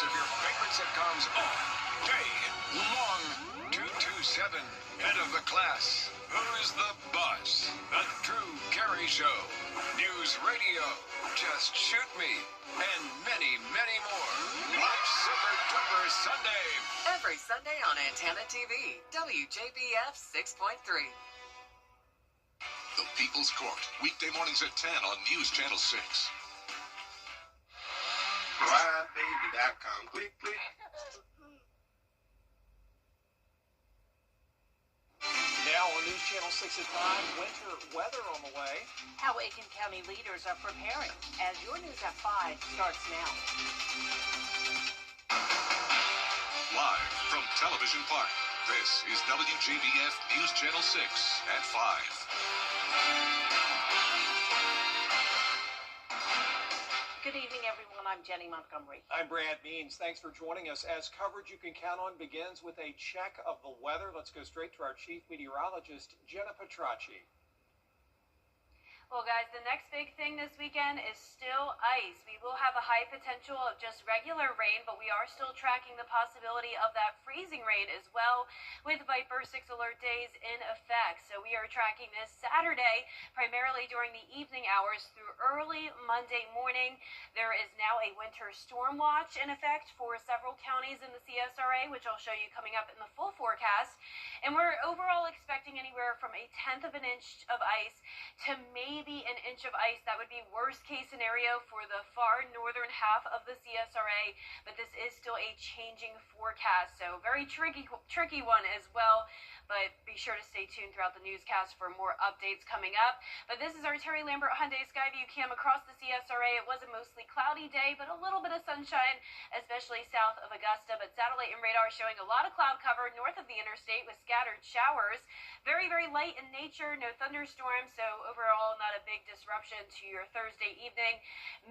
of your favorite sitcoms all day long. 227, head of the class. Who's the boss? The Drew Carey Show. News Radio. Just Shoot Me. And many, many more. Watch Super Duper Sunday. Every Sunday on Antenna TV. WJBF 6.3. The People's Court. Weekday mornings at 10 on News Channel 6. BrideBaby.com. Quickly. Now on News Channel 6 at 5, winter weather on the way. How Aiken County leaders are preparing as your News at 5 starts now. Live from Television Park, this is WJBF News Channel 6 at 5. Good evening, everyone. I'm Jenny Montgomery. I'm Brad Means. Thanks for joining us. As coverage you can count on begins with a check of the weather. Let's go straight to our chief meteorologist, Jenna Petracci. Well, guys, the next big thing this weekend is still ice. We will have a high potential of just regular rain, but we are still tracking the possibility of that freezing rain as well with Viper 6 alert days in effect. So we are tracking this Saturday, primarily during the evening hours through early Monday morning. There is now a winter storm watch in effect for several counties in the CSRA, which I'll show you coming up in the full forecast. And we're overall expecting anywhere from a tenth of an inch of ice to maybe an inch of ice. That would be worst case scenario for the far northern half of the CSRA, but this is still a changing forecast, so very tricky one as well. But be sure to stay tuned throughout the newscast for more updates coming up. But this is our Terry Lambert Hyundai Skyview cam across the CSRA. It was a mostly cloudy day, but a little bit of sunshine, especially south of Augusta. But satellite and radar showing a lot of cloud cover north of the interstate with scattered showers. Very, very light in nature, no thunderstorms, so overall not a big disruption to your Thursday evening.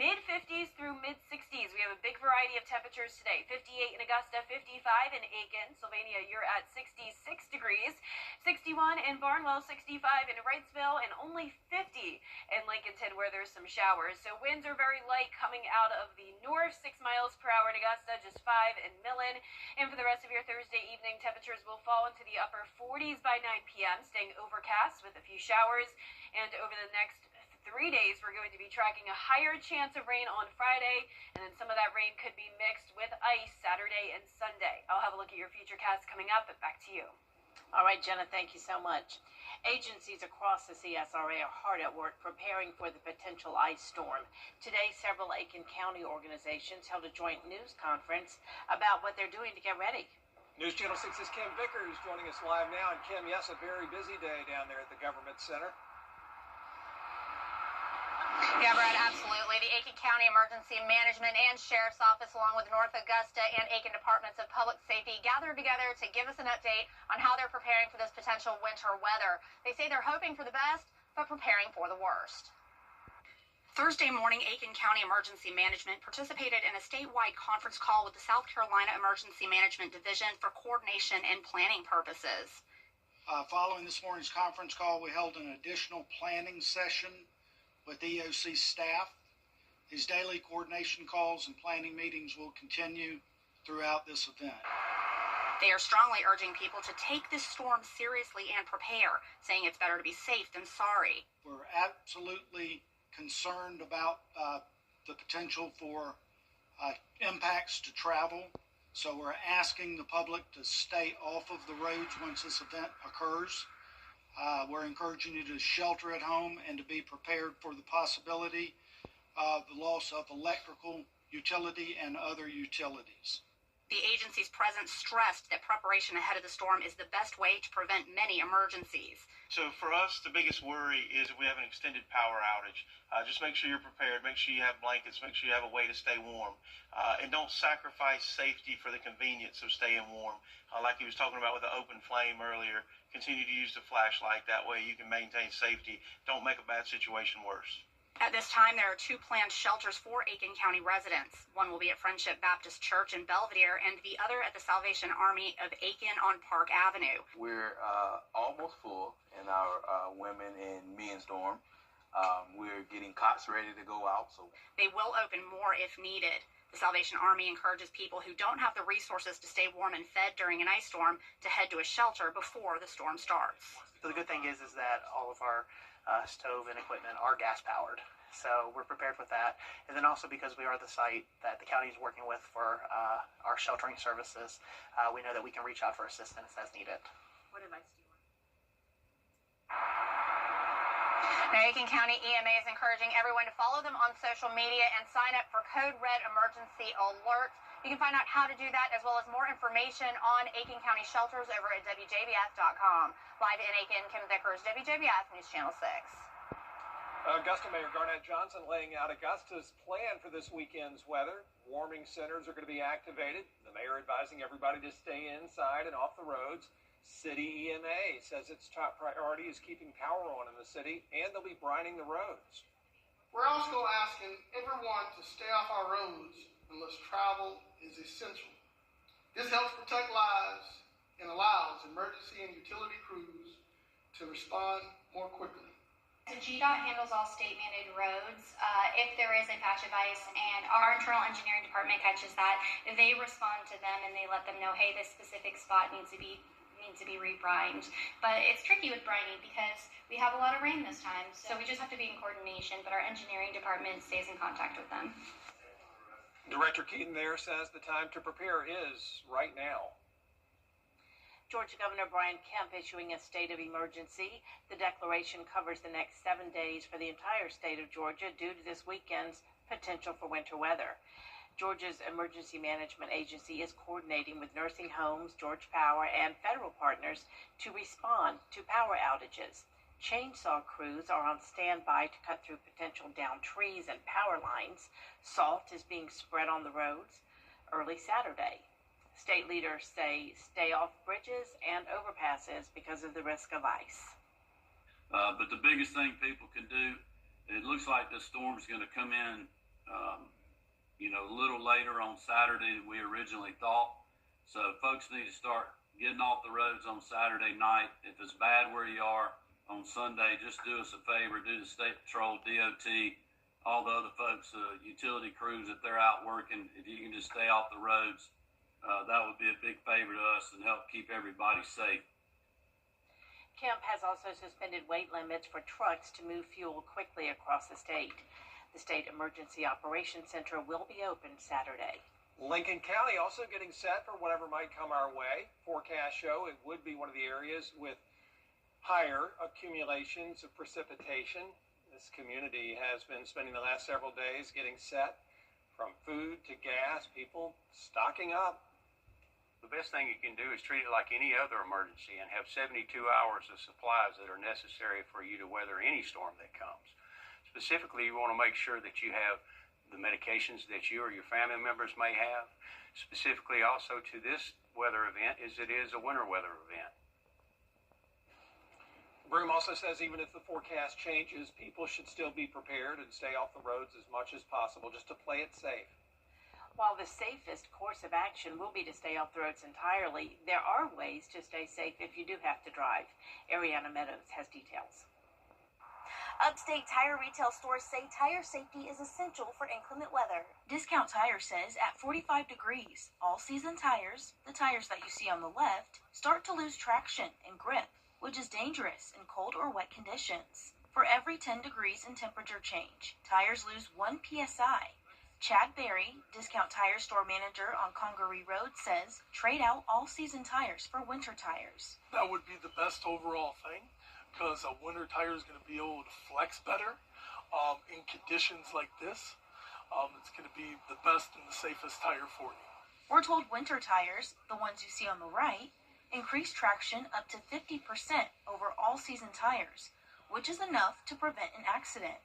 Mid-50s through mid-60s. We have a big variety of temperatures today. 58 in Augusta, 55 in Aiken. Sylvania, you're at 66 degrees. 61 in Barnwell, 65 in Wrightsville, and only 50 in Lincolnton where there's some showers. So winds are very light coming out of the north, 6 miles per hour in Augusta, just 5 in Millen. And for the rest of your Thursday evening, temperatures will fall into the upper 40s by 9 p.m., staying overcast with a few showers. And over the next 3 days, we're going to be tracking a higher chance of rain on Friday, and then some of that rain could be mixed with ice Saturday and Sunday. I'll have a look at your future casts coming up, but back to you. All right, Jenna, thank you so much. Agencies across the CSRA are hard at work preparing for the potential ice storm. Today, several Aiken County organizations held a joint news conference about what they're doing to get ready. News Channel 6's Kim Vickers joining us live now. And Kim, yes, a very busy day down there at the Government Center. Yeah, Brad, absolutely. The Aiken County Emergency Management and Sheriff's Office, along with North Augusta and Aiken Departments of Public Safety, gathered together to give us an update on how they're preparing for this potential winter weather. They say they're hoping for the best, but preparing for the worst. Thursday morning, Aiken County Emergency Management participated in a statewide conference call with the South Carolina Emergency Management Division for coordination and planning purposes. Following this morning's conference call, we held an additional planning session with EOC staff. These daily coordination calls and planning meetings will continue throughout this event. They are strongly urging people to take this storm seriously and prepare, saying it's better to be safe than sorry. We're absolutely concerned about the potential for impacts to travel, so we're asking the public to stay off of the roads once this event occurs. We're encouraging you to shelter at home and to be prepared for the possibility of the loss of electrical utility and other utilities. The agency's president stressed that preparation ahead of the storm is the best way to prevent many emergencies. So for us, the biggest worry is if we have an extended power outage. Just make sure you're prepared. Make sure you have blankets. Make sure you have a way to stay warm. And don't sacrifice safety for the convenience of staying warm. Like he was talking about with the open flame earlier, continue to use the flashlight. That way you can maintain safety. Don't make a bad situation worse. At this time, there are 2 planned shelters for Aiken County residents. One will be at Friendship Baptist Church in Belvedere, and the other at the Salvation Army of Aiken on Park Avenue. We're almost full in our women and men's dorm. We're getting cots ready to go out. So they will open more if needed. The Salvation Army encourages people who don't have the resources to stay warm and fed during an ice storm to head to a shelter before the storm starts. So the good thing is that all of our stove and equipment are gas powered. So we're prepared with that. And then also because we are the site that the county is working with for our sheltering services, we know that we can reach out for assistance as needed. What advice do you want? Now, Aiken County EMA is encouraging everyone to follow them on social media and sign up for Code Red Emergency Alert. You can find out how to do that as well as more information on Aiken County shelters over at WJBF.com. Live in Aiken, Kim Vickers, WJBF News Channel 6. Augusta Mayor Garnett Johnson laying out Augusta's plan for this weekend's weather. Warming centers are going to be activated. The mayor advising everybody to stay inside and off the roads. City EMA says its top priority is keeping power on in the city, and they'll be brining the roads. We're also asking everyone to stay off our roads unless travel is essential. This helps protect lives and allows emergency and utility crews to respond more quickly. So GDOT handles all state-mandated roads. If there is a patch of ice and our internal engineering department catches that, they respond to them and they let them know, hey, this specific spot needs to be rebrined. But it's tricky with brining because we have a lot of rain this time, so we just have to be in coordination, but our engineering department stays in contact with them. Director Keaton there says the time to prepare is right now. Georgia Governor Brian Kemp issuing a state of emergency. The declaration covers the next 7 days for the entire state of Georgia due to this weekend's potential for winter weather. Georgia's emergency management agency is coordinating with nursing homes, Georgia Power, and federal partners to respond to power outages. Chainsaw crews are on standby to cut through potential downed trees and power lines. Salt is being spread on the roads early Saturday. State leaders say stay off bridges and overpasses because of the risk of ice. But the biggest thing people can do, it looks like the storm's going to come in, a little later on Saturday than we originally thought. So folks need to start getting off the roads on Saturday night. If it's bad where you are on Sunday, just do us a favor, do the State Patrol, DOT, all the other folks, utility crews, if they're out working, if you can just stay off the roads, that would be a big favor to us and help keep everybody safe. Kemp has also suspended weight limits for trucks to move fuel quickly across the state. The State Emergency Operations Center will be open Saturday. Lincoln County also getting set for whatever might come our way. Forecasts show it would be one of the areas with higher accumulations of precipitation. This community has been spending the last several days getting set, from food to gas, people stocking up. The best thing you can do is treat it like any other emergency and have 72 hours of supplies that are necessary for you to weather any storm that comes. Specifically, you want to make sure that you have the medications that you or your family members may have. Specifically also to this weather event is it is a winter weather event. Broom also says even if the forecast changes, people should still be prepared and stay off the roads as much as possible just to play it safe. While the safest course of action will be to stay off the roads entirely, there are ways to stay safe if you do have to drive. Ariana Meadows has details. Upstate tire retail stores say tire safety is essential for inclement weather. Discount Tire says at 45 degrees, all-season tires, the tires that you see on the left, start to lose traction and grip, which is dangerous in cold or wet conditions. For every 10 degrees in temperature change, tires lose 1 psi. Chad Berry, Discount Tire store manager on Congaree Road, says trade out all-season tires for winter tires. That would be the best overall thing, because a winter tire is going to be able to flex better in conditions like this. It's going to be the best and the safest tire for you. We're told winter tires, the ones you see on the right, increase traction up to 50% over all-season tires, which is enough to prevent an accident.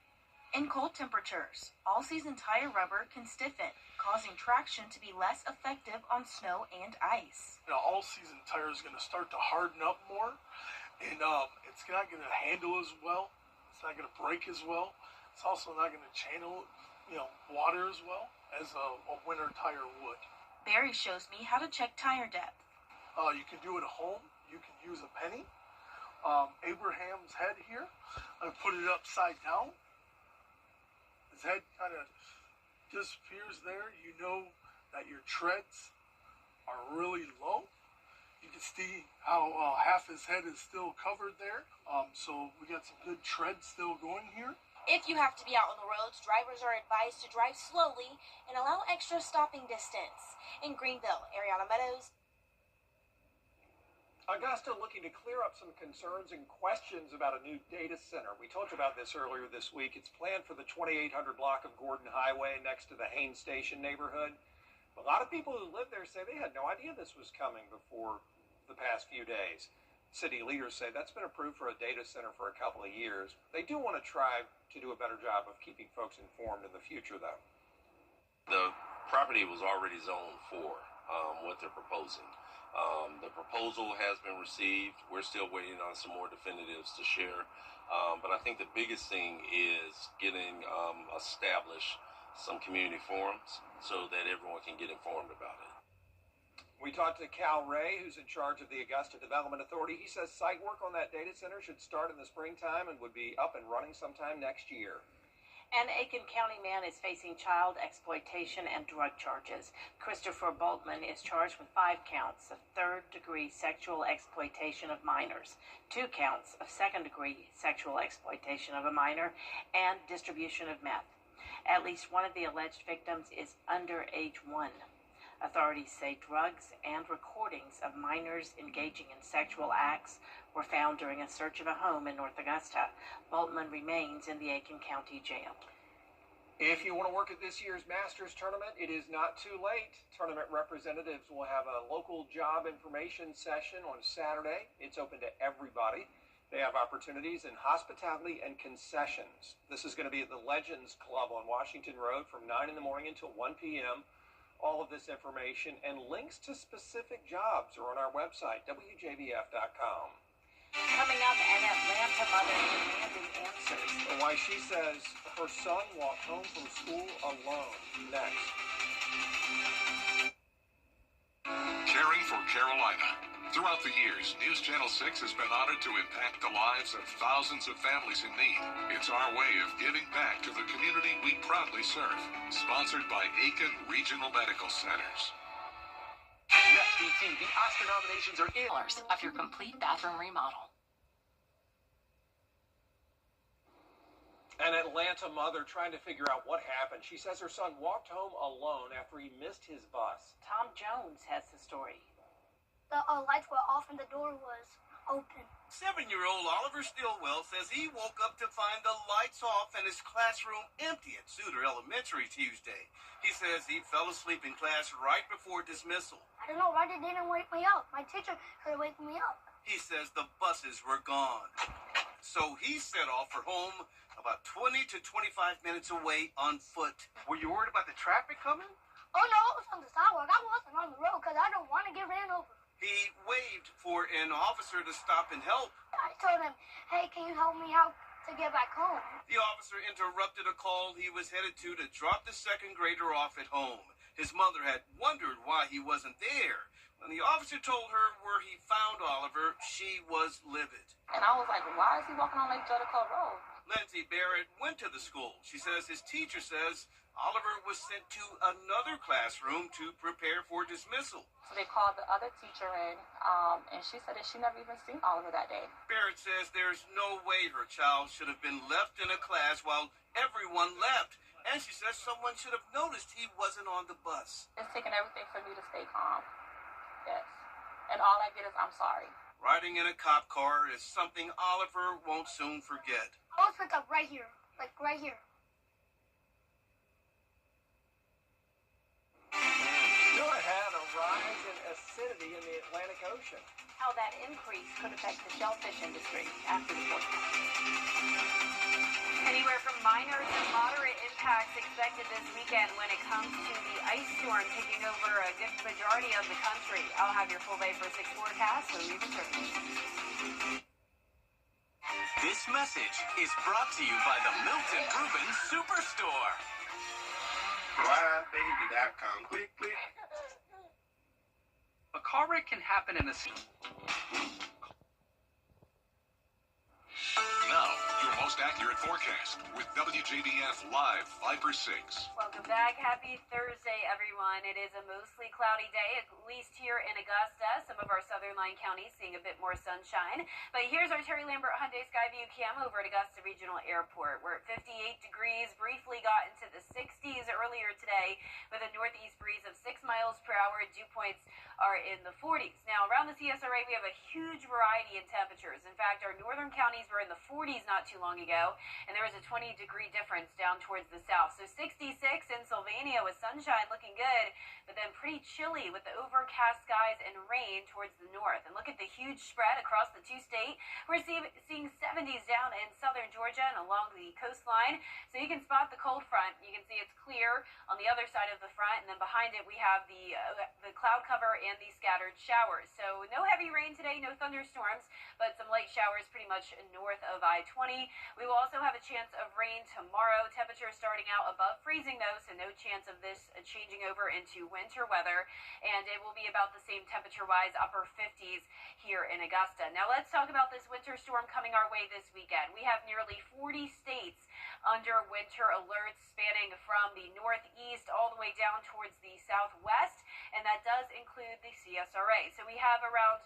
In cold temperatures, all-season tire rubber can stiffen, causing traction to be less effective on snow and ice. All-season tire is going to start to harden up more, and it's not going to handle as well. It's not going to break as well. It's also not going to channel, water as well as a winter tire would. Barry shows me how to check tire depth. You can do it at home. You can use a penny. Abraham's head here, I put it upside down. His head kind of disappears there, you know that your treads are really low. You can see how half his head is still covered there. So we got some good tread still going here. If you have to be out on the roads, drivers are advised to drive slowly and allow extra stopping distance. In Greenville, Ariana Meadows. Augusta looking to clear up some concerns and questions about a new data center. We told you about this earlier this week. It's planned for the 2800 block of Gordon Highway next to the Haines Station neighborhood. A lot of people who live there say they had no idea this was coming before the past few days. City leaders say that's been approved for a data center for a couple of years. They do want to try to do a better job of keeping folks informed in the future, though. The property was already zoned for what they're proposing. The proposal has been received. We're still waiting on some more definitives to share. But I think the biggest thing is getting established some community forums so that everyone can get informed about it. We talked to Cal Ray, who's in charge of the Augusta Development Authority. He says site work on that data center should start in the springtime and would be up and running sometime next year. An Aiken County man is facing child exploitation and drug charges. Christopher Boltman is charged with 5 counts of third-degree sexual exploitation of minors, 2 counts of second-degree sexual exploitation of a minor, and distribution of meth. At least one of the alleged victims is under age 1. Authorities say drugs and recordings of minors engaging in sexual acts were found during a search of a home in North Augusta. Boltman remains in the Aiken County Jail. If you want to work at this year's Masters Tournament, it is not too late. Tournament representatives will have a local job information session on Saturday. It's open to everybody. They have opportunities in hospitality and concessions. This is going to be at the Legends Club on Washington Road from 9 in the morning until 1 p.m. All of this information and links to specific jobs are on our website, WJBF.com. Coming up, an Atlanta mother demanding answers. Why she says her son walked home from school alone. Next. Caring for Carolina. Throughout the years, News Channel 6 has been honored to impact the lives of thousands of families in need. It's our way of giving back to the community we proudly serve. Sponsored by Aiken Regional Medical Centers. Next, BT, the Oscar nominations are in. Of your complete bathroom remodel. An Atlanta mother trying to figure out what happened. She says her son walked home alone after he missed his bus. Tom Jones has the story. The lights were off and the door was open. 7-year-old Oliver Stillwell says he woke up to find the lights off and his classroom empty at Suter Elementary Tuesday. He says he fell asleep in class right before dismissal. I don't know why they didn't wake me up. My teacher could wake me up. He says the buses were gone. So he set off for home about 20 to 25 minutes away on foot. Were you worried about the traffic coming? Oh no, it was on the sidewalk. I wasn't on the road because I don't want to get ran over. He waved for an officer to stop and help. I told him, hey, can you help me out to get back home? The officer interrupted a call he was headed to drop the second grader off at home. His mother had wondered why he wasn't there. When the officer told her where he found Oliver, she was livid. And I was like, why is he walking on Lake Jericho Road? Lindsay Barrett went to the school. She says his teacher says Oliver was sent to another classroom to prepare for dismissal. So they called the other teacher in, and she said that she never even seen Oliver that day. Barrett says there's no way her child should have been left in a class while everyone left. And she says someone should have noticed he wasn't on the bus. It's taken everything for me to stay calm. Yes. And all I get is, I'm sorry. Riding in a cop car is something Oliver won't soon forget. I was picked up right here, like right here. Noah had a rise in acidity in the Atlantic Ocean. How that increase could affect the shellfish industry after the forecast. Anywhere from minor to moderate impacts expected this weekend when it comes to the ice storm taking over a good majority of the country. I'll have your full Bay for 6 forecast, so leave it to me. This message is brought to you by the Milton Rubin Superstore. WJBF.com. Quickly. A car wreck can happen in a... Now, your most accurate forecast with WJBF Live 5/6. Welcome back. Happy Thursday, everyone. It is a mostly cloudy day, at least here in Augusta. Some of our southern line counties seeing a bit more sunshine. But here's our Terry Lambert Hyundai Skyview cam over at Augusta Regional Airport. We're at 58 degrees, briefly got into the 60s earlier today with a northeast breeze of 6 miles per hour. Dew points are in the 40s. Now, around the CSRA, we have a huge variety in temperatures. In fact, our northern counties were in the 40s not too long ago, and there was a 20-degree difference down towards the south. So 66 in Sylvania with sunshine looking good, but then pretty chilly with the overcast skies and rain towards the north. And look at the huge spread across the two-state. We're seeing 70s down in southern Georgia and along the coastline. So you can spot the cold front. You can see it's clear on the other side of the front, and then behind it we have the cloud cover and the scattered showers. So no heavy rain today, no thunderstorms, but some light showers pretty much north of I-20. We will also have a chance of rain tomorrow. Temperatures starting out above freezing though, so no chance of this changing over into winter weather. And it will be about the same temperature-wise, upper 50s here in Augusta. Now let's talk about this winter storm coming our way this weekend. We have nearly 40 states under winter alerts spanning from the northeast all the way down towards the southwest, and that does include the CSRA. So we have around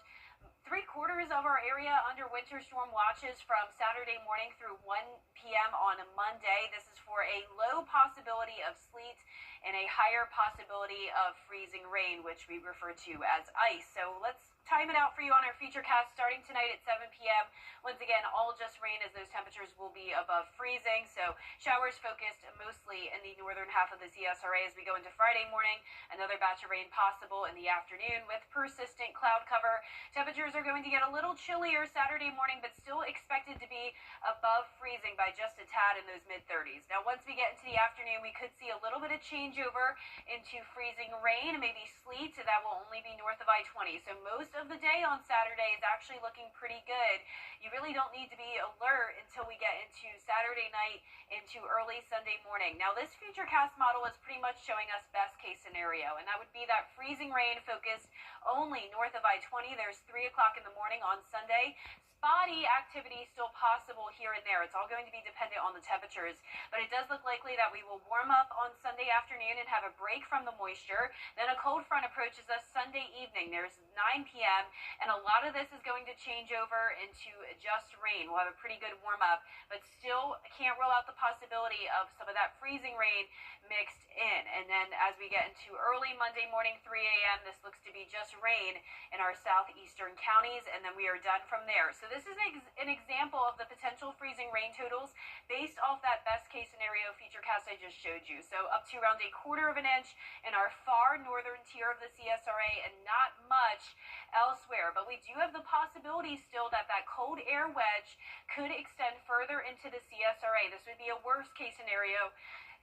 3/4 of our area under winter storm watches from Saturday morning through 1 p.m. on a Monday. This is for a low possibility of sleet and a higher possibility of freezing rain, which we refer to as ice. So let's time it out for you on our feature cast starting tonight at 7 p.m. Once again, all just rain as those temperatures will be above freezing. So showers focused mostly in the northern half of the CSRA as we go into Friday morning. Another batch of rain possible in the afternoon with persistent cloud cover. Temperatures are going to get a little chillier Saturday morning, but still expected to be above freezing by just a tad in those mid-30s. Now, once we get into the afternoon, we could see a little bit of changeover into freezing rain, maybe sleet. That will only be north of I-20. So most of the day on Saturday is actually looking pretty good. You really don't need to be alert until we get into Saturday night into early Sunday morning. Now, this futurecast model is pretty much showing us best case scenario, and that would be that freezing rain focused only north of I-20. There's 3 o'clock in the morning on Sunday. Spotty activity still possible here and there. It's all going to be dependent on the temperatures, but it does look likely that we will warm up on Sunday afternoon and have a break from the moisture. Then a cold front approaches us Sunday evening. There's 9 p.m., and a lot of this is going to change over into just rain. We'll have a pretty good warm up, but still can't rule out the possibility of some of that freezing rain mixed in. And then as we get into early Monday morning, 3 a.m., this looks to be just rain in our southeastern counties, and then we are done from there. So this is an example of the potential freezing rain totals based off that best case scenario feature cast I just showed you. So up to around 1/4 inch in our far northern tier of the CSRA and not much elsewhere. But we do have the possibility still that that cold air wedge could extend further into the CSRA. This would be a worst case scenario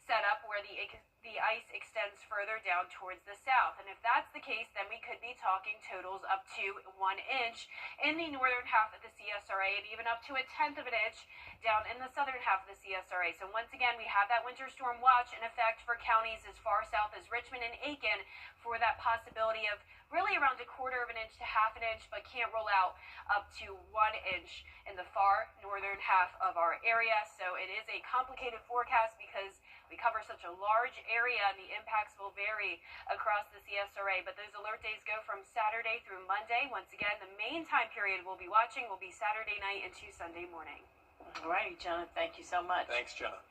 setup where the ice extends further down towards the south. And if that's the case, then we could be talking totals up to 1 inch in the northern half of the CSRA and even up to 1/10 of an inch down in the southern half of the CSRA. So once again, we have that winter storm watch in effect for counties as far south as Richmond and Aiken for that possibility of really around 1/4 inch to 1/2 inch, but can't rule out up to 1 inch in the far northern half of our area. So it is a complicated forecast because we cover such a large area and the impacts will vary across the CSRA. But those alert days go from Saturday through Monday. Once again, the main time period we'll be watching will be Saturday night into Sunday morning. All right, Jenna, thank you so much. Thanks, Jenna.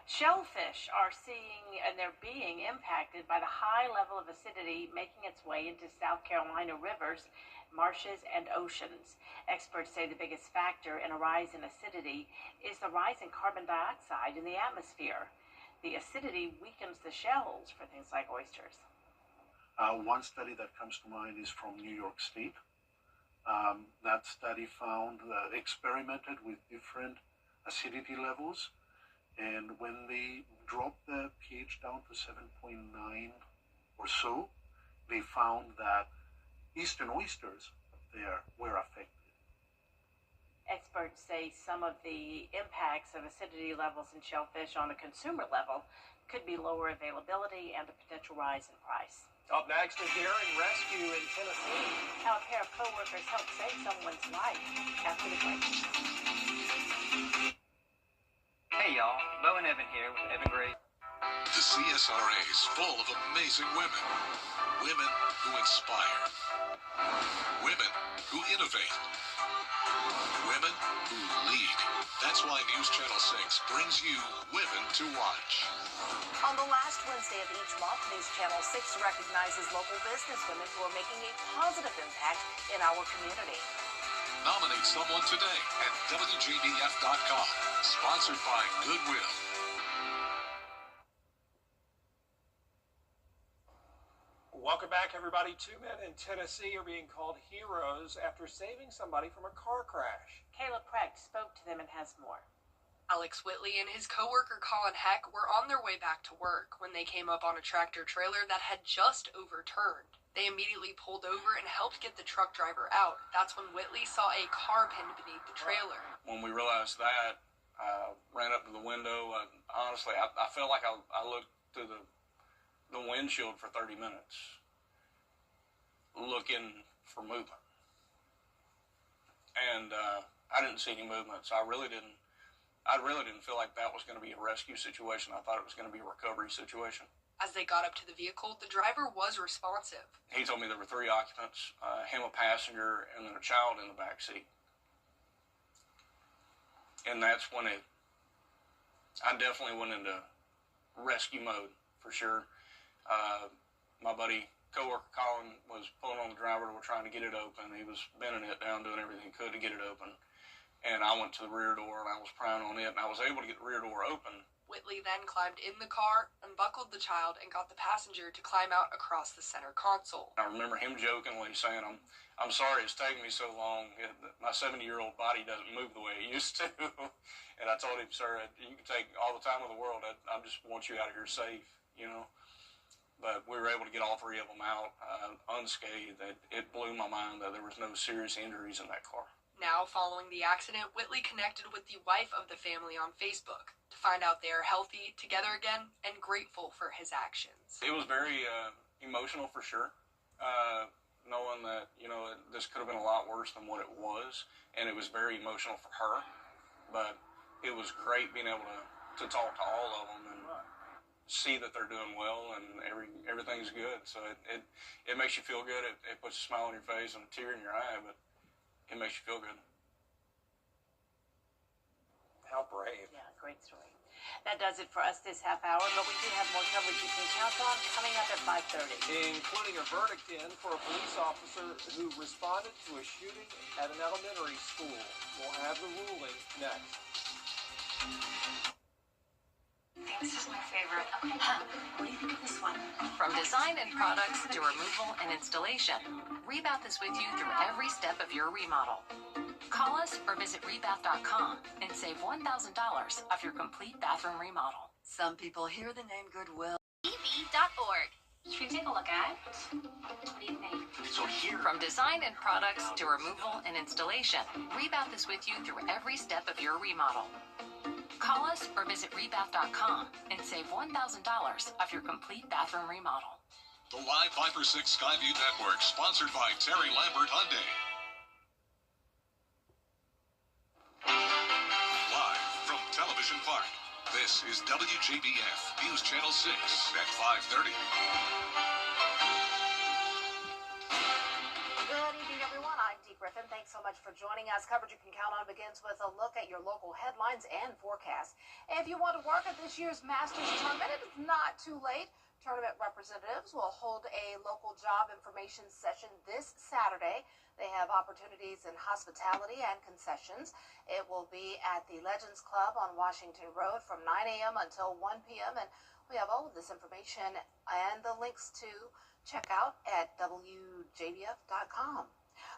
Shellfish are seeing and they're being impacted by the high level of acidity making its way into South Carolina rivers, marshes, and oceans. Experts say the biggest factor in a rise in acidity is the rise in carbon dioxide in the atmosphere. The acidity weakens the shells for things like oysters. One study that comes to mind is from New York State. That study found experimented with different acidity levels, and when they dropped the pH down to 7.9 or so, they found that eastern oysters there were affected. Experts say some of the impacts of acidity levels in shellfish on a consumer level could be lower availability and a potential rise in price. Up next, a daring rescue in Tennessee. How a pair of co-workers helped save someone's life after the break. Hey y'all, Bo and Evan here with Evan Gray. The CSRA is full of amazing women. Women who inspire. Women who innovate. Women who lead. That's why News Channel 6 brings you Women to Watch. On the last Wednesday of each month, News Channel 6 recognizes local businesswomen who are making a positive impact in our community. Nominate someone today at WJBF.com. Sponsored by Goodwill. Welcome back, everybody. 2 men in Tennessee are being called heroes after saving somebody from a car crash. Kayla Precht spoke to them and has more. Alex Whitley and his coworker Colin Heck were on their way back to work when they came up on a tractor trailer that had just overturned. They immediately pulled over and helped get the truck driver out. That's when Whitley saw a car pinned beneath the trailer. When we realized that, I ran up to the window. Honestly, I felt like I looked through the windshield for 30 minutes looking for movement. And I didn't see any movement, so I really didn't feel like that was going to be a rescue situation. I thought it was going to be a recovery situation. As they got up to the vehicle, the driver was responsive. He told me there were 3 occupants, him a passenger, and then a child in the back seat. And that's when I definitely went into rescue mode for sure. My buddy, coworker Colin, was pulling on the driver door trying to get it open. He was bending it down, doing everything he could to get it open. And I went to the rear door and I was prying on it, and I was able to get the rear door open. Whitley then climbed in the car, unbuckled the child, and got the passenger to climb out across the center console. I remember him jokingly saying, I'm sorry it's taken me so long. My 70-year-old body doesn't move the way it used to. And I told him, sir, you can take all the time in the world. I just want you out of here safe, you know. But we were able to get all 3 of them out unscathed. It blew my mind that there was no serious injuries in that car. Now, following the accident, Whitley connected with the wife of the family on Facebook to find out they are healthy, together again, and grateful for his actions. It was very emotional for sure, knowing that, you know, this could have been a lot worse than what it was, and it was very emotional for her. But it was great being able to talk to all of them and see that they're doing well and everything's good. So it makes you feel good. It puts a smile on your face and a tear in your eye, but it makes you feel good. How brave. Yeah, great story. That does it for us this half hour, but we do have more coverage you can count on coming up at 5:30. Including a verdict in for a police officer who responded to a shooting at an elementary school. We'll have the ruling next. This is my favorite. What do you think of this one? From design and products to removal and installation, Rebath is with you through every step of your remodel. Call us or visit rebath.com and save $1,000 off your complete bathroom remodel. Some people hear the name Goodwill. EV.org. Should we take a look at? What do you think? So here, from design and products to removal and installation, Rebath is with you through every step of your remodel. Call us or visit rebath.com and save $1,000 off your complete bathroom remodel. The Live Viper 6 Skyview Network, sponsored by Terry Lambert Hyundai. Live from Television Park, this is WJBF News Channel 6 at 5:30. Good evening, everyone. I'm Dee Griffin. Thanks so much for joining us. Coverage you can count on begins with a look at your local headlines and forecasts. If you want to work at this year's Masters Tournament, it is not too late. Tournament representatives will hold a local job information session this Saturday. They have opportunities in hospitality and concessions. It will be at the Legends Club on Washington Road from 9 a.m. until 1 p.m. And we have all of this information and the links to check out at WJBF.com.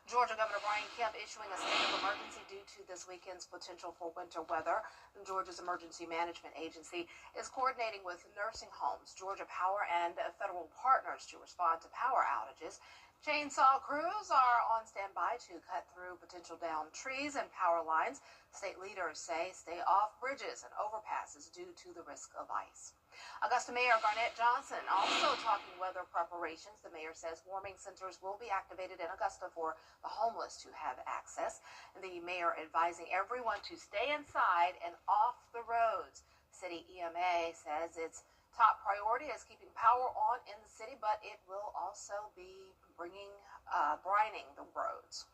Georgia Governor Brian Kemp issuing a state of emergency due to this weekend's potential for winter weather. Georgia's Emergency Management Agency is coordinating with nursing homes, Georgia Power, and federal partners to respond to power outages. Chainsaw crews are on standby to cut through potential downed trees and power lines. State leaders say stay off bridges and overpasses due to the risk of ice. Augusta Mayor Garnett Johnson also talking weather preparations. The mayor says warming centers will be activated in Augusta for the homeless to have access. The mayor advising everyone to stay inside and off the roads. City EMA says its top priority is keeping power on in the city, but it will also be brining the roads.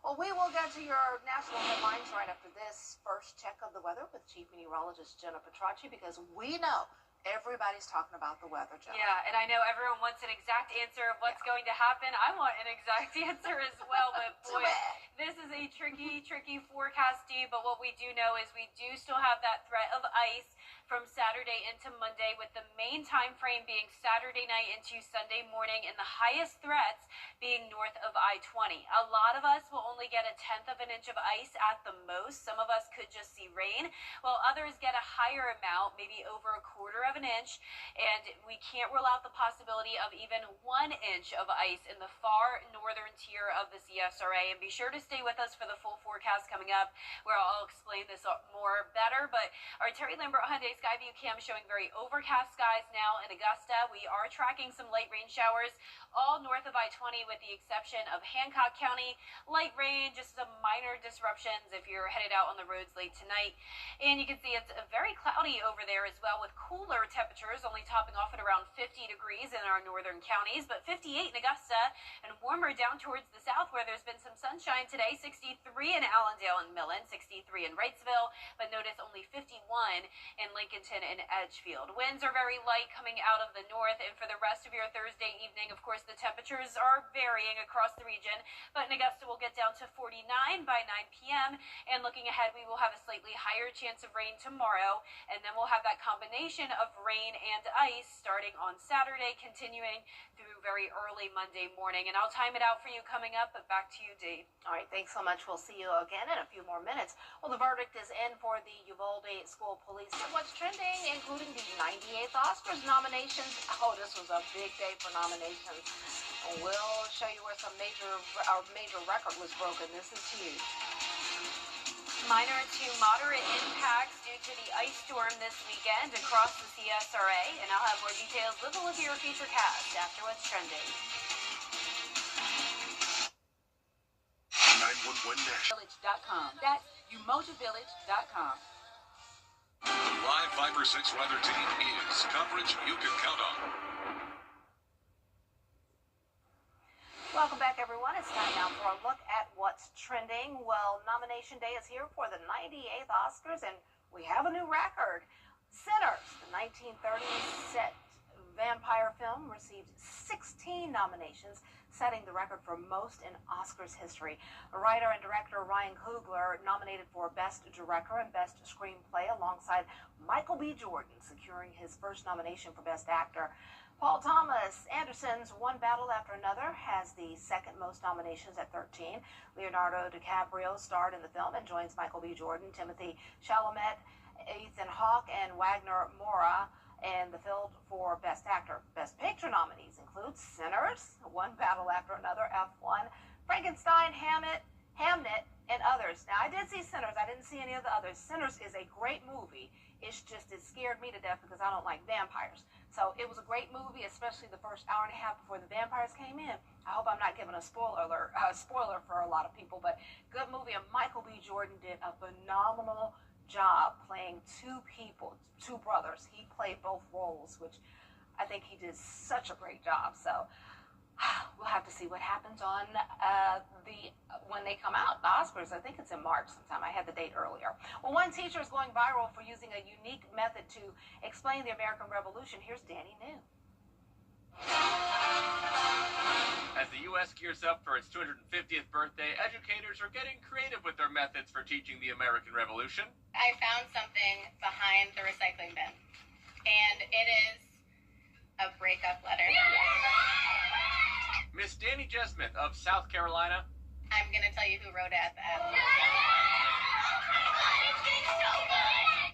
Well, we will get to your national headlines right after this first check of the weather with Chief Meteorologist Jenna Petracci, because we know everybody's talking about the weather, Jenna. Yeah, and I know everyone wants an exact answer of what's going to happen. I want an exact answer as well, but boy, this is a tricky forecast, Dee, but what we do know is we do still have that threat of ice from Saturday into Monday, with the main time frame being Saturday night into Sunday morning, and the highest threats being north of I-20. A lot of us will only get 1/10 of an inch of ice at the most. Some of us could just see rain, while others get a higher amount, maybe over 1/4 of an inch, and we can't rule out the possibility of even 1 inch of ice in the far northern tier of the CSRA. And be sure to stay with us for the full forecast coming up, where I'll explain this more better. But our Terry Lambert Hyundai Skyview cam showing very overcast skies now in Augusta. We are tracking some light rain showers all north of I-20, with the exception of Hancock County. Light rain, just some minor disruptions if you're headed out on the roads late tonight. And you can see it's very cloudy over there as well, with cooler temperatures only topping off at around 50 degrees in our northern counties, but 58 in Augusta, and warmer down towards the south where there's been some sunshine today. 63 in Allendale and Millen, 63 in Wrightsville, but notice only 51 in Lincolnton and Edgefield. Winds are very light coming out of the north, and for the rest of your Thursday evening, of course, the temperatures are varying across the region, but in Augusta we'll get down to 49 by 9 p.m., and looking ahead, we will have a slightly higher chance of rain tomorrow, and then we'll have that combination of rain and ice starting on Saturday, continuing through very early Monday morning. And I'll time it out for you coming up, but back to you, Dee. All right, thanks so much. We'll see you again in a few more minutes. Well, the verdict is in for the Uvalde School Police. And what's trending, including the 98th Oscars nominations. Oh, this was a big day for nominations. We'll show you where our major record was broken. This is huge. Minor to moderate impacts due to the ice storm this weekend across the CSRA, and I'll have more details with Olivia Feature Cast after what's trending. 911 National. Village.com. That's umojavillage.com. The live 5/6 weather team is coverage you can count on. Welcome back, everyone. It's time now for a look at what's trending. Well, nomination day is here for the 98th Oscars, and we have a new record. Sinners, the 1930s set vampire film, received 16 nominations, setting the record for most in Oscars history. Writer and director Ryan Coogler nominated for Best Director and Best Screenplay, alongside Michael B. Jordan securing his first nomination for Best Actor. Paul Thomas Anderson's One Battle After Another has the second most nominations at 13. Leonardo DiCaprio starred in the film and joins Michael B. Jordan, Timothy Chalamet, Ethan Hawke, and Wagner Moura in the field for Best Actor. Best Picture nominees include Sinners, One Battle After Another, F1, Frankenstein, Hamnet, and others. Now, I did see Sinners. I didn't see any of the others. Sinners is a great movie. It's just, it scared me to death because I don't like vampires. So it was a great movie, especially the first hour and a half before the vampires came in. I hope I'm not giving a spoiler for a lot of people, but good movie. And Michael B. Jordan did a phenomenal job playing two two brothers. He played both roles, which I think he did such a great job. So we'll have to see what happens on when they come out, the Oscars. I think it's in March sometime. I had the date earlier. Well, one teacher is going viral for using a unique method to explain the American Revolution. Here's Danny New. As the U.S. gears up for its 250th birthday, educators are getting creative with their methods for teaching the American Revolution. I found something behind the recycling bin, and it is a breakup letter. Miss Danny Jesmith of South Carolina. I'm going to tell you who wrote it at the end.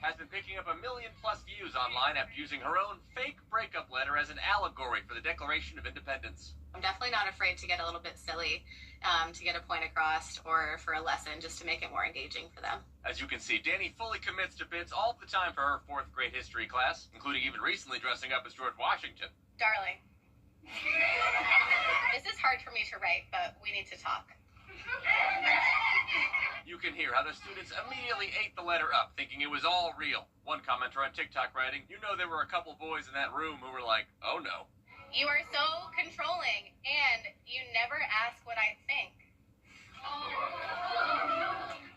has been picking up 1 million+ views online after using her own fake breakup letter as an allegory for the Declaration of Independence. I'm definitely not afraid to get a little bit silly, to get a point across or for a lesson, just to make it more engaging for them. As you can see, Danny fully commits to bits all the time for her 4th grade history class, including even recently dressing up as George Washington. Darling, this is hard for me to write, but we need to talk. You can hear how the students immediately ate the letter up, thinking it was all real. One commenter on TikTok writing, "You know there were a couple boys in that room who were like, oh no." You are so controlling, and you never ask what I think.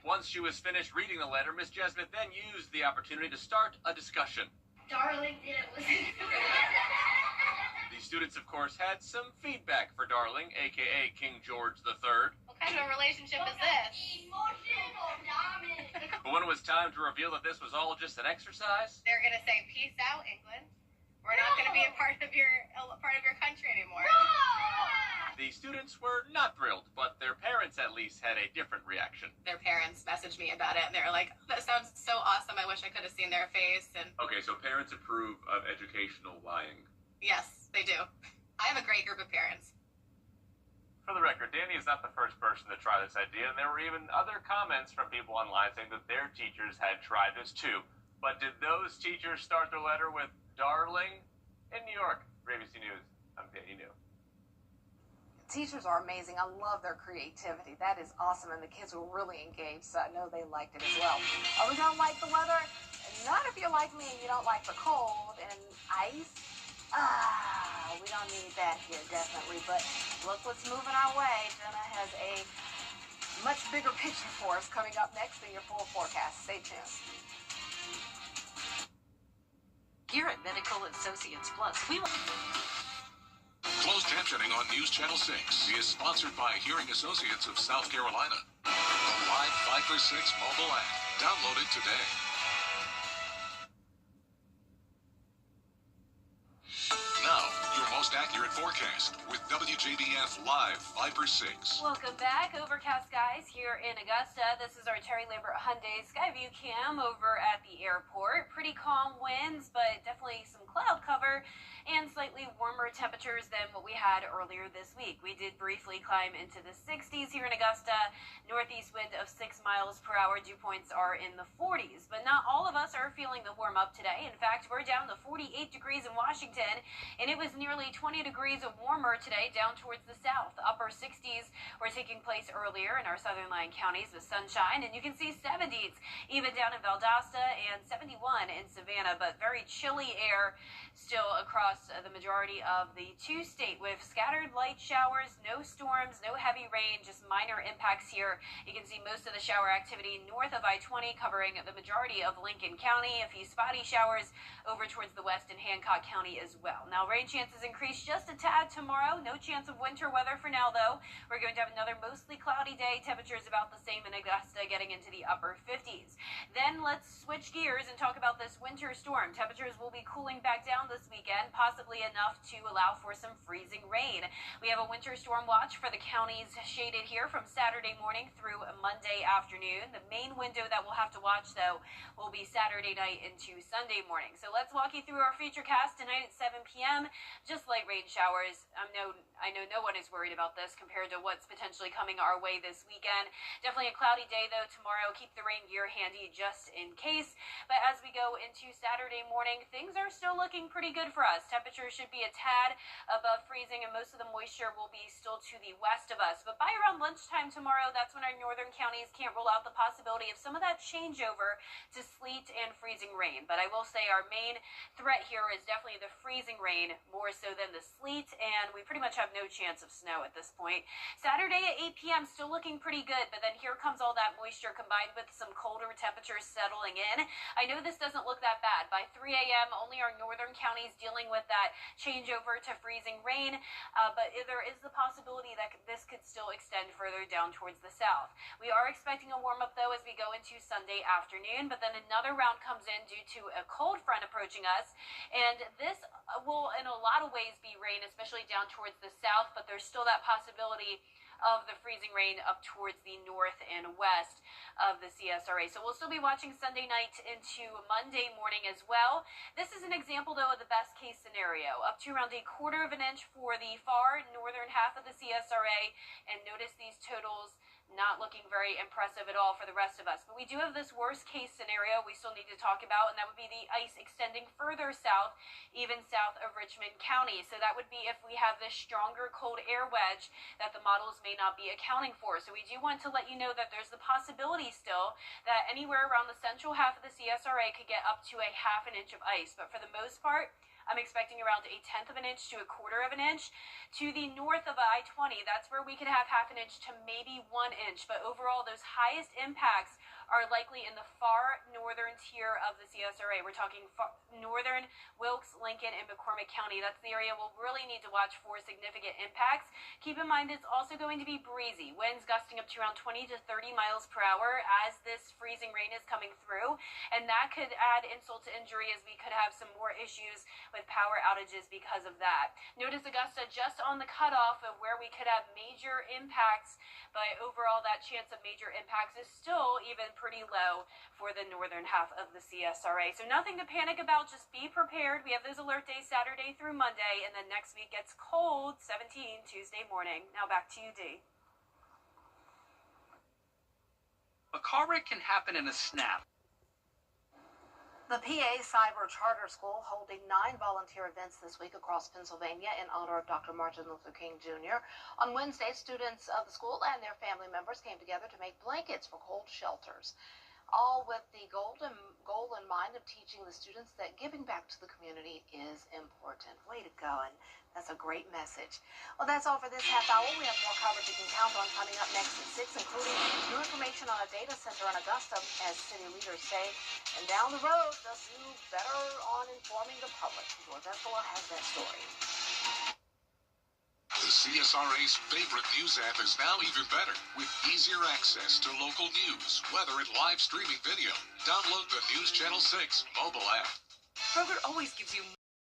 Once she was finished reading the letter, Miss Jesmith then used the opportunity to start a discussion. Darling, it was... The students, of course, had some feedback for Darling, a.k.a. King George III. What kind of a relationship is this? But when it was time to reveal that this was all just an exercise, They're going to say, peace out, England. We're not going to be a part of your country anymore. the students were not thrilled, but their parents at least had a different reaction. Their parents messaged me about it, and they were like, that sounds so awesome. I wish I could have seen their face. And Okay, so parents approve of educational lying. yes, they do. I have a great group of parents. For the record, Danny is not the first person to try this idea, and there were even other comments from people online saying that their teachers had tried this too. But did those teachers start their letter with "Darling" in New York? ABC News, I'm Danny New. Teachers are amazing. I love their creativity. That is awesome, and the kids were really engaged, so I know they liked it as well. Are we gonna like the weather? Not if you're like me and you don't like the cold and ice. We don't need that here, definitely. But look what's moving our way. Jenna has a much bigger picture for us coming up next in your full forecast. Stay tuned. Here at Medical Associates Plus, we want... Closed captioning on News Channel 6 is sponsored by Hearing Associates of South Carolina. The live 5 for 6 mobile app. Download it today. Now, your most accurate forecast with WJBF Live 5 for 6. Welcome back, Overcast skies here in Augusta. This is our Terry Lambert Hyundai Skyview cam over at the airport. Pretty calm winds, but definitely some cloud cover and slightly warmer temperatures than what we had earlier this week. We did briefly climb into the 60s here in Augusta. Northeast wind of 6 miles per hour. Dew points are in the 40s, but not all of us are feeling the warm up today. In fact, we're down to 48 degrees in Washington, and it was nearly 20 degrees warmer today down towards the south. The upper 60s were taking place earlier in our southern line counties with sunshine, and you can see 70s even down in Valdosta and 71 in Savannah, but very chilly air still across the majority of the two-state with scattered light showers, no storms, no heavy rain, just minor impacts here. You can see most of the shower activity north of I-20 covering the majority of Lincoln County, a few spotty showers over towards the west in Hancock County as well. Now, rain chances increase just a tad tomorrow. No chance of winter weather for now, though. We're going to have another mostly cloudy day. Temperatures about the same in Augusta, getting into the upper 50s. Then let's switch gears and talk about this winter storm. Temperatures will be cooling back down this weekend, possibly enough to allow for some freezing rain. We have a winter storm watch for the counties shaded here from Saturday morning through Monday afternoon. The main window that we'll have to watch, though, will be Saturday night into Sunday morning. So let's walk you through our futurecast tonight at 7 p.m. Just light rain showers. I know no one is worried about this compared to what's potentially coming our way this weekend. Definitely a cloudy day, though, tomorrow. Keep the rain gear handy just in case. But as we go into Saturday morning, things are still looking pretty good for us. Temperatures should be a tad above freezing, and most of the moisture will be still to the west of us. But by around lunchtime tomorrow, that's when our northern counties can't rule out the possibility of some of that changeover to sleet and freezing rain. But I will say our main threat here is definitely the freezing rain, more so than the sleet, and we pretty much have no chance of snow at this point. Saturday at 8 p.m. still looking pretty good, but then here comes all that moisture combined with some colder temperatures settling in. I know this doesn't look that bad. By 3 a.m., only our northern counties dealing with that changeover to freezing rain, but there is the possibility that this could still extend further down towards the south. We are expecting a warm-up, though, as we go into Sunday afternoon, but then another round comes in due to a cold front approaching us, and this will, in a lot of ways, be rain, especially down towards the south, but there's still that possibility of the freezing rain up towards the north and west of the CSRA. So we'll still be watching Sunday night into Monday morning as well. This is an example, though, of the best case scenario, up to around 1/4 of an inch for the far northern half of the CSRA. And notice these totals not looking very impressive at all for the rest of us. But we do have this worst case scenario we still need to talk about, and that would be the ice extending further south, even south of Richmond County. So that would be if we have this stronger cold air wedge that the models may not be accounting for. So we do want to let you know that there's the possibility still that anywhere around the central half of the CSRA could get up to 1/2 inch of ice. But for the most part, I'm expecting around 1/10 of an inch to 1/4 of an inch. To the north of I-20, that's where we could have 1/2 inch to maybe 1 inch. But overall, those highest impacts are likely in the far northern tier of the CSRA. We're talking northern Wilkes, Lincoln, and McCormick County. That's the area we'll really need to watch for significant impacts. Keep in mind it's also going to be breezy. Winds gusting up to around 20 to 30 miles per hour as this freezing rain is coming through. And that could add insult to injury as we could have some more issues with power outages because of that. Notice Augusta just on the cutoff of where we could have major impacts, but overall that chance of major impacts is still even pretty low for the northern half of the CSRA. So nothing to panic about, just be prepared. We have those alert days Saturday through Monday, and then next week gets cold, 17 Tuesday morning. Now back to you, D. A car wreck can happen in a snap. The PA Cyber Charter School holding 9 volunteer events this week across Pennsylvania in honor of Dr. Martin Luther King Jr. On Wednesday, students of the school and their family members came together to make blankets for cold shelters, all with the goal in mind of teaching the students that giving back to the community is important. Way to go, and that's a great message. Well, that's all for this half hour. We have more coverage you can count on coming up next at 6, including new information on a data center in Augusta, as city leaders say. And down the road, they'll do better on informing the public. George Escola has that story. The CSRA's favorite news app is now even better with easier access to local news, weather, and live streaming video. Download the News Channel 6 mobile app. Kroger always gives you